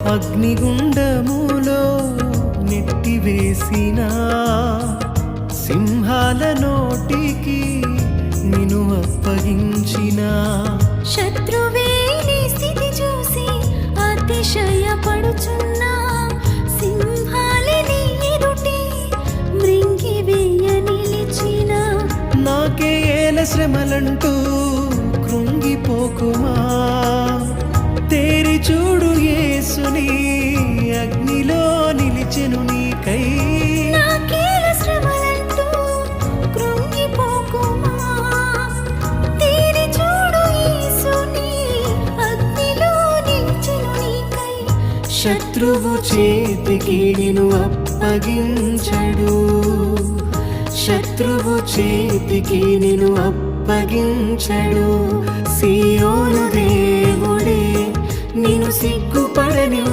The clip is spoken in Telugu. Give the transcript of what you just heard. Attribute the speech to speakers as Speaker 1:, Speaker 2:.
Speaker 1: అగ్నిగుండములో నెట్టివేసిన సింహాల నోటికి నిన్ను అప్పగించిన
Speaker 2: శత్రువే నీ స్థితి చూసి అతిశయపడుచున్నా సింహాలని ఎదుటి మృంగివేయ నిలిచిన
Speaker 1: నాకే ఏల శ్రమలంటూ కృంగిపోకుమా తేరి చూడు యేసుని అగ్నిలో నిలిచెను నీకై
Speaker 2: నాకేల శ్రమలంటూ కృంగిపోకుమా తేరి చూడు యేసుని అగ్నిలో నిలిచెను నీకై
Speaker 1: శత్రువు చేతికి నిన్ను అప్పగించడు శత్రువు చేతికి నిన్ను అప్పగించడు సియోను దేవుడే నిన్ను సిగ్గుపడని